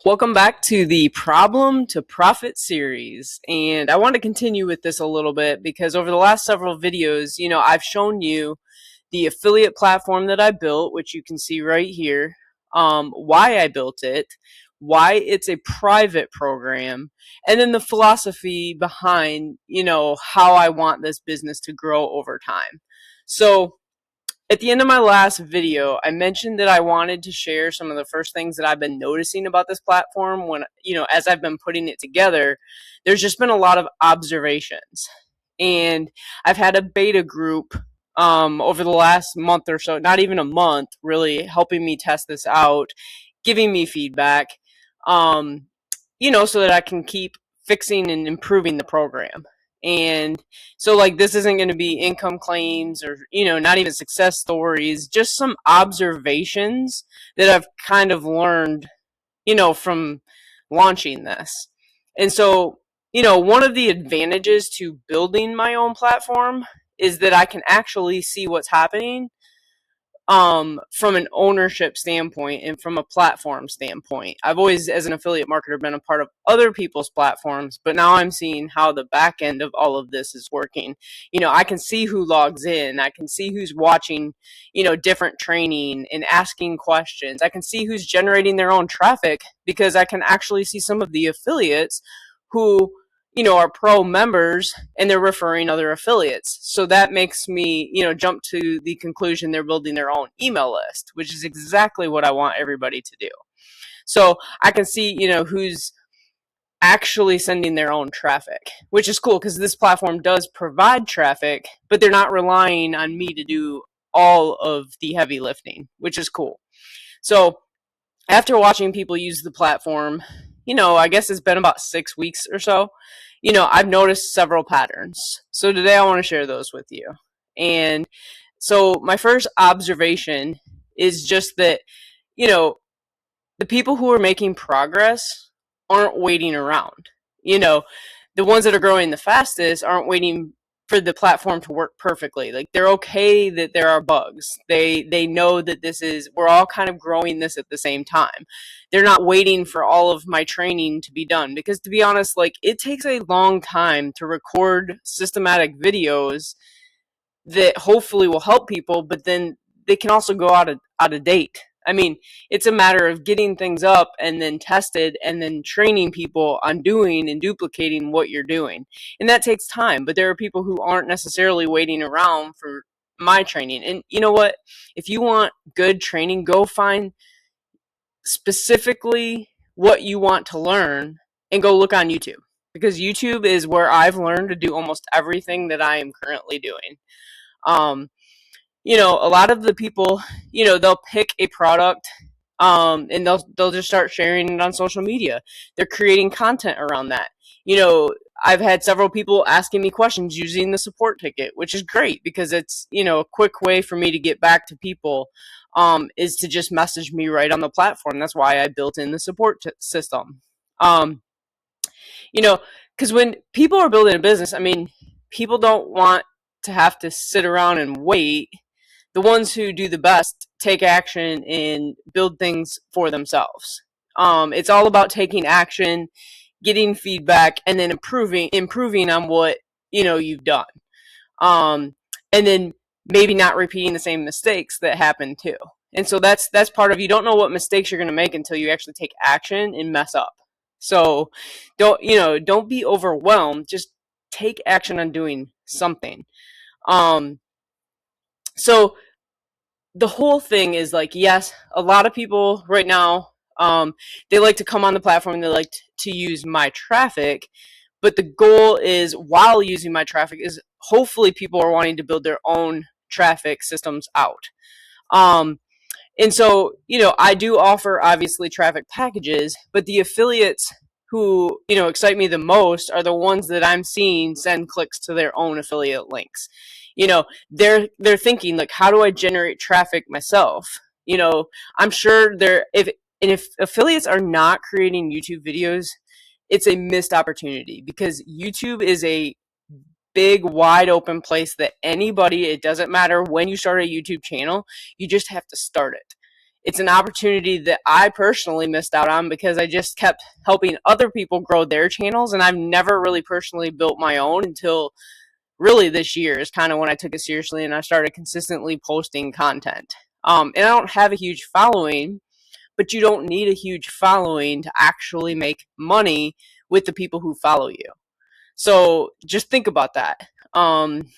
Welcome back to the Problem to Profit series. And I want to continue with this a little bit because over the last several videos, I've shown you the affiliate platform that I built, which you can see right here, why I built it, why it's a private program, and then the philosophy behind, how I want this business to grow over time. So, at the end of my last video, I mentioned that I wanted to share some of the first things that I've been noticing about this platform when, as I've been putting it together. There's just been a lot of observations. And I've had a beta group over the last month or so, not even a month, really helping me test this out, giving me feedback, so that I can keep fixing and improving the program. And so, like, this isn't going to be income claims or, not even success stories, just some observations that I've kind of learned, from launching this. And so, one of the advantages to building my own platform is that I can actually see what's happening from an ownership standpoint and from a platform standpoint. I've always, as an affiliate marketer, been a part of other people's platforms, but now I'm seeing how the back end of all of this is working. I can see who logs in. I can see who's watching, different training and asking questions. I can see who's generating their own traffic because I can actually see some of the affiliates who are pro members and they're referring other affiliates. So that makes me, jump to the conclusion they're building their own email list, which is exactly what I want everybody to do. So I can see, who's actually sending their own traffic, which is cool because this platform does provide traffic, but they're not relying on me to do all of the heavy lifting, which is cool. So after watching people use the platform, I guess it's been about 6 weeks or so, I've noticed several patterns. So today I want to share those with you. And so my first observation is just that, the people who are making progress aren't waiting around. The ones that are growing the fastest aren't waiting for the platform to work perfectly. Like, they're okay that there are bugs. They know that we're all kind of growing this at the same time. They're not waiting for all of my training to be done because, to be honest, like, it takes a long time to record systematic videos that hopefully will help people, but then they can also go out of date. I mean, it's a matter of getting things up and then tested and then training people on doing and duplicating what you're doing. And that takes time, but there are people who aren't necessarily waiting around for my training. And you know what? If you want good training, go find specifically what you want to learn and go look on YouTube. Because YouTube is where I've learned to do almost everything that I am currently doing. A lot of the people, they'll pick a product and they'll just start sharing it on social media. They're creating content around that. I've had several people asking me questions using the support ticket, which is great because it's, a quick way for me to get back to people is to just message me right on the platform. That's why I built in the support system. Because when people are building a business, I mean, people don't want to have to sit around and wait. The ones who do the best take action and build things for themselves. It's all about taking action, getting feedback, and then improving on what you've done. And then maybe not repeating the same mistakes that happened too. And so that's part of, you don't know what mistakes you're going to make until you actually take action and mess up. So don't be overwhelmed. Just take action on doing something. So the whole thing is like, yes, a lot of people right now, they like to come on the platform and they like to use my traffic. But the goal is, while using my traffic, is hopefully people are wanting to build their own traffic systems out. And so, I do offer, obviously, traffic packages, but the affiliates who, excite me the most are the ones that I'm seeing send clicks to their own affiliate links. They're thinking, like, how do I generate traffic myself? I'm sure if affiliates are not creating YouTube videos, it's a missed opportunity because YouTube is a big, wide open place that anybody, it doesn't matter when you start a YouTube channel, you just have to start it. it's an opportunity that I personally missed out on because I just kept helping other people grow their channels, and I've never really personally built my own until really this year is kind of when I took it seriously and I started consistently posting content. And I don't have a huge following, but you don't need a huge following to actually make money with the people who follow you. So just think about that. Um,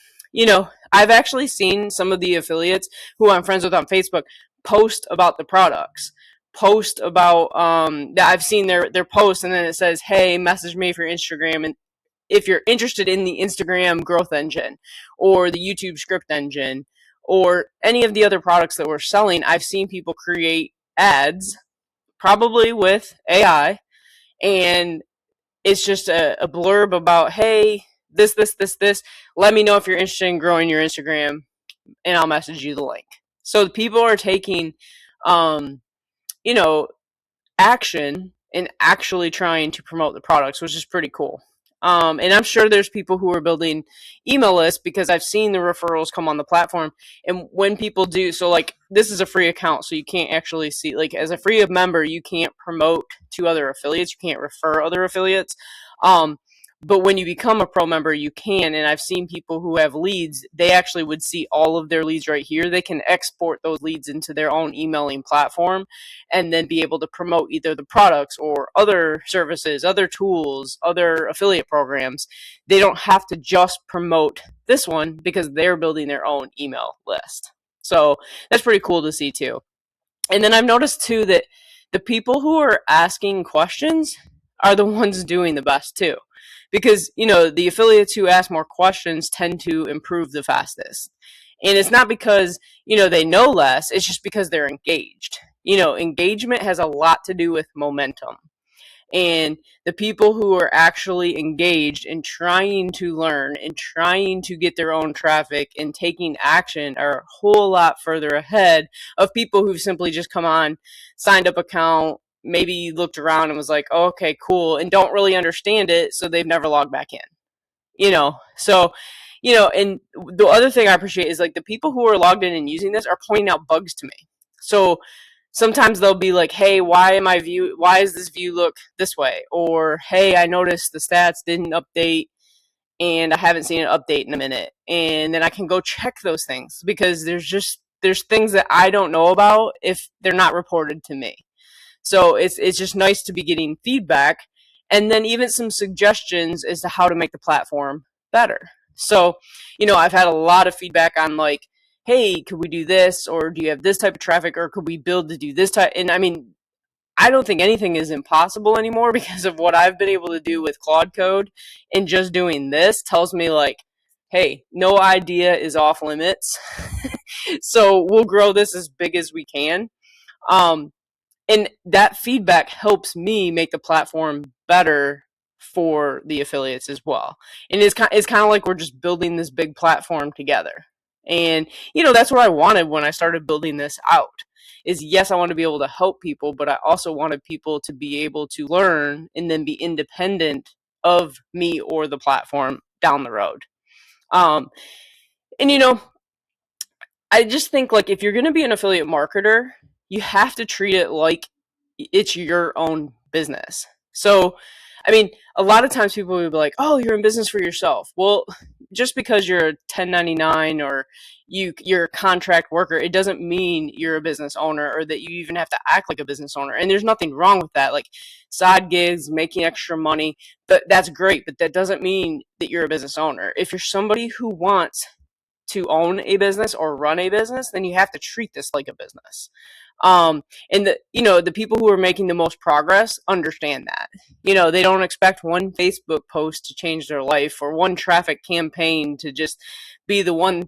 I've actually seen some of the affiliates who I'm friends with on Facebook post about the products. Post about that I've seen their posts, and then it says, "Hey, message me for Instagram and if you're interested in the Instagram growth engine or the YouTube script engine or any of the other products that we're selling." I've seen people create ads, probably with AI, and it's just a blurb about, hey, this. Let me know if you're interested in growing your Instagram, and I'll message you the link. So people are taking, um, you know, action and actually trying to promote the products, which is pretty cool. And I'm sure there's people who are building email lists because I've seen the referrals come on the platform. And when people do, so like this is a free account, so you can't actually see, like as a free member, you can't promote to other affiliates, you can't refer other affiliates. Um, but when you become a pro member, you can. And I've seen people who have leads, they actually would see all of their leads right here. They can export those leads into their own emailing platform and then be able to promote either the products or other services, other tools, other affiliate programs. They don't have to just promote this one because they're building their own email list. So that's pretty cool to see too. And then I've noticed too that the people who are asking questions are the ones doing the best too. Because, the affiliates who ask more questions tend to improve the fastest. And it's not because, they know less, it's just because they're engaged. Engagement has a lot to do with momentum. And the people who are actually engaged in trying to learn and trying to get their own traffic and taking action are a whole lot further ahead of people who've simply just come on, signed up account, maybe looked around and was like, oh, okay, cool, and don't really understand it, so they've never logged back in. And the other thing I appreciate is like the people who are logged in and using this are pointing out bugs to me. So sometimes they'll be like, hey, why is this view look this way? Or, hey, I noticed the stats didn't update and I haven't seen an update in a minute. And then I can go check those things because there's things that I don't know about if they're not reported to me. So it's just nice to be getting feedback and then even some suggestions as to how to make the platform better. So, I've had a lot of feedback on like, hey, could we do this? Or do you have this type of traffic? Or could we build to do this type? And I mean, I don't think anything is impossible anymore because of what I've been able to do with Claude Code. And just doing this tells me like, hey, no idea is off limits. So we'll grow this as big as we can. And that feedback helps me make the platform better for the affiliates as well. And it's kind of like we're just building this big platform together. And, that's what I wanted when I started building this out is, yes, I want to be able to help people, but I also wanted people to be able to learn and then be independent of me or the platform down the road. And, I just think like if you're going to be an affiliate marketer, you have to treat it like it's your own business. So, I mean, a lot of times people will be like, oh, you're in business for yourself. Well, just because you're a 1099 or you're a contract worker, it doesn't mean you're a business owner or that you even have to act like a business owner. And there's nothing wrong with that. Like side gigs, making extra money, that's great. But that doesn't mean that you're a business owner. If you're somebody who wants to own a business or run a business, then you have to treat this like a business. And the people who are making the most progress understand that. They don't expect one Facebook post to change their life or one traffic campaign to just be the one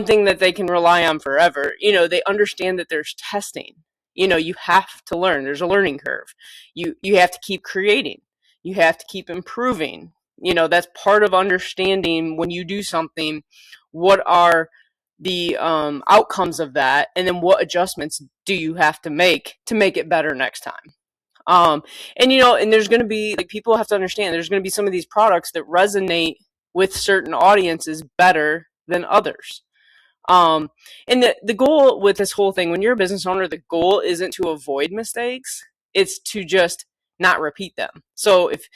thing that they can rely on forever. They understand that there's testing. You have to learn. There's a learning curve. You have to keep creating. You have to keep improving. That's part of understanding when you do something, what are the outcomes of that, and then what adjustments do you have to make it better next time. And there's going to be like people have to understand there's going to be some of these products that resonate with certain audiences better than others. Um, and the goal with this whole thing, when you're a business owner, the goal isn't to avoid mistakes. It's to just not repeat them. So if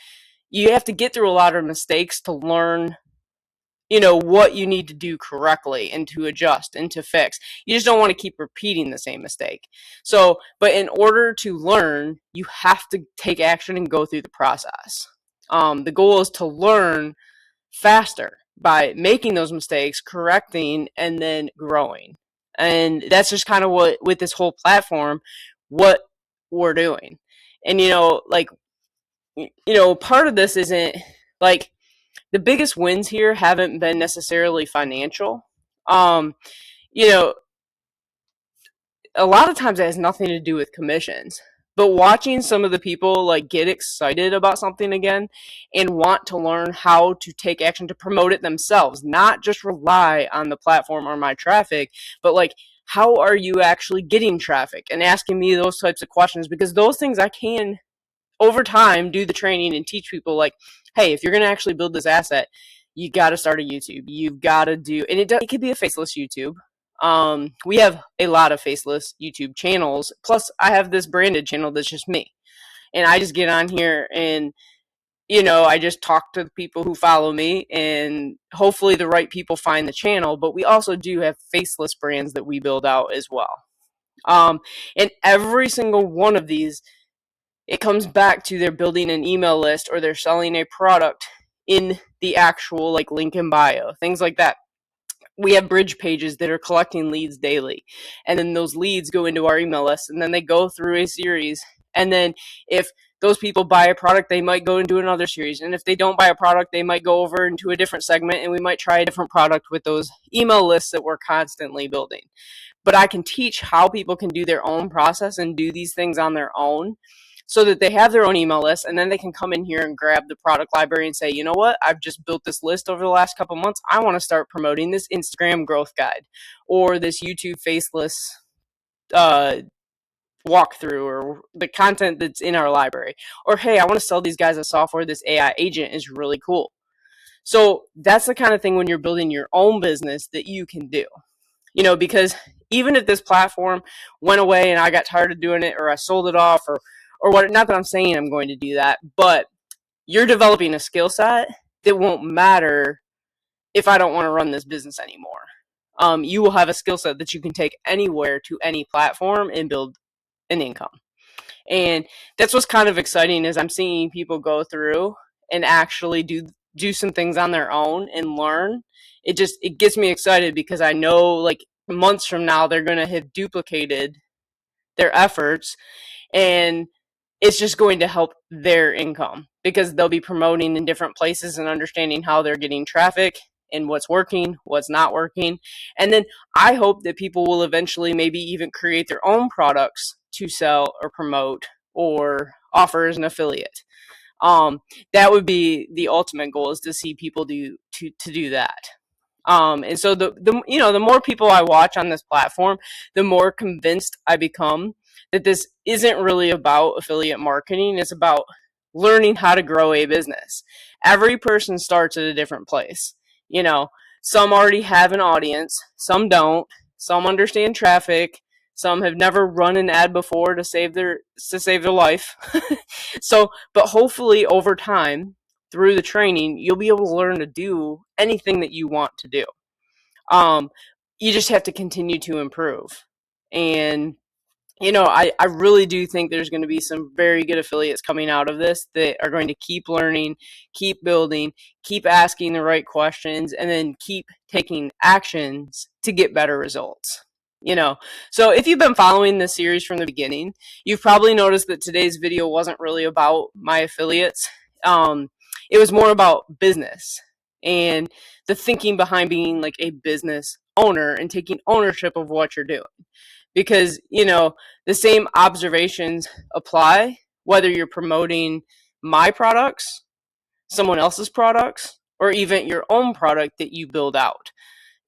you have to get through a lot of mistakes to learn, what you need to do correctly and to adjust and to fix. You just don't want to keep repeating the same mistake. So, but in order to learn, you have to take action and go through the process. The goal is to learn faster by making those mistakes, correcting, and then growing. And that's just kind of what, with this whole platform, what we're doing. And, part of this isn't like, the biggest wins here haven't been necessarily financial. Um, you know, a lot of times it has nothing to do with commissions. But watching some of the people like get excited about something again and want to learn how to take action to promote it themselves, not just rely on the platform or my traffic, but like, how are you actually getting traffic, and asking me those types of questions, because those things I can over time do the training and teach people, like, hey, if you're going to actually build this asset, you got to start a YouTube. You've got to do, and it could be a faceless YouTube. We have a lot of faceless YouTube channels. Plus, I have this branded channel that's just me, and I just get on here and I just talk to the people who follow me, and hopefully the right people find the channel. But we also do have faceless brands that we build out as well. And every single one of these, it comes back to they're building an email list or they're selling a product in the actual like link in bio, things like that. We have bridge pages that are collecting leads daily, and then those leads go into our email list, and then they go through a series, and then if those people buy a product, they might go into another series, and if they don't buy a product, they might go over into a different segment, and we might try a different product with those email lists that we're constantly building. But I can teach how people can do their own process and do these things on their own, so that they have their own email list, and then they can come in here and grab the product library and say, you know what, I've just built this list over the last couple months. I want to start promoting this Instagram growth guide or this YouTube faceless uh, walkthrough, or the content that's in our library. Or, hey, I want to sell these guys a software. This AI agent is really cool. So that's the kind of thing when you're building your own business that you can do. Because even if this platform went away and I got tired of doing it, or I sold it off, or what, not that I'm saying I'm going to do that, but you're developing a skill set that won't matter if I don't want to run this business anymore. You will have a skill set that you can take anywhere to any platform and build an income. And that's what's kind of exciting, is I'm seeing people go through and actually do some things on their own and learn. It gets me excited, because I know like months from now they're going to have duplicated their efforts, and it's just going to help their income, because they'll be promoting in different places and understanding how they're getting traffic and what's working, what's not working. And then I hope that people will eventually maybe even create their own products to sell or promote or offer as an affiliate. That would be the ultimate goal, is to see people do that. And so the more people I watch on this platform, the more convinced I become that this isn't really about affiliate marketing. It's about learning how to grow a business. Every person starts at a different place. Some already have an audience, some don't, some understand traffic, some have never run an ad before to save their life. So, but hopefully over time, through the training, you'll be able to learn to do anything that you want to do. Um, you just have to continue to improve. And, I really do think there's going to be some very good affiliates coming out of this that are going to keep learning, keep building, keep asking the right questions, and then keep taking actions to get better results. So if you've been following this series from the beginning, you've probably noticed that today's video wasn't really about my affiliates. It was more about business and the thinking behind being like a business owner and taking ownership of what you're doing. Because, the same observations apply whether you're promoting my products, someone else's products, or even your own product that you build out.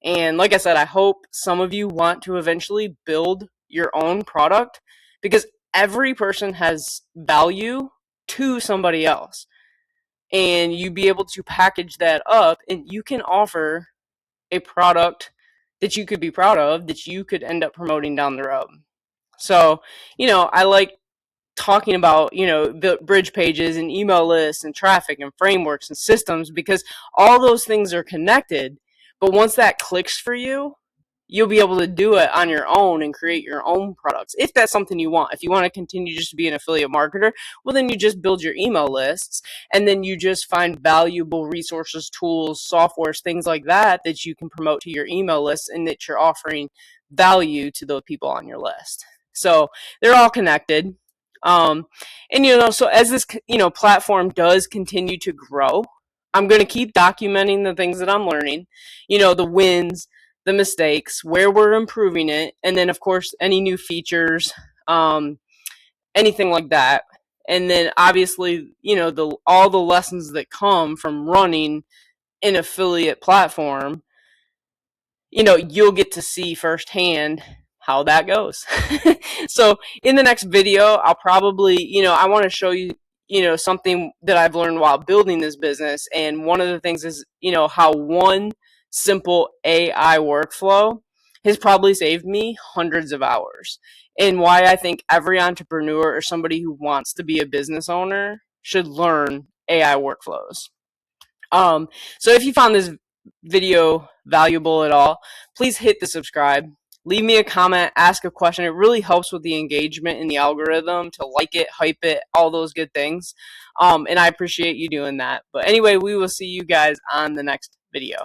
And like I said, I hope some of you want to eventually build your own product, because every person has value to somebody else. And you be able to package that up, and you can offer a product that you could be proud of, that you could end up promoting down the road. So, I like talking about, the bridge pages and email lists and traffic and frameworks and systems, because all those things are connected. But once that clicks for you, you'll be able to do it on your own and create your own products if that's something you want. If you want to continue just to be an affiliate marketer, well, then you just build your email lists, and then you just find valuable resources, tools, softwares, things like that that you can promote to your email list, and that you're offering value to those people on your list. So they're all connected. And so as this platform does continue to grow, I'm going to keep documenting the things that I'm learning, the wins, the mistakes, where we're improving it, and then of course any new features, anything like that. And then obviously, all the lessons that come from running an affiliate platform, you'll get to see firsthand how that goes. So in the next video, I'll probably, I want to show you, something that I've learned while building this business. And one of the things is, how one simple AI workflow has probably saved me hundreds of hours, and why I think every entrepreneur or somebody who wants to be a business owner should learn AI workflows. So if you found this video valuable at all, please hit the subscribe. Leave me a comment, ask a question. It really helps with the engagement in the algorithm to like it, hype it, all those good things. And I appreciate you doing that. But anyway, we will see you guys on the next video.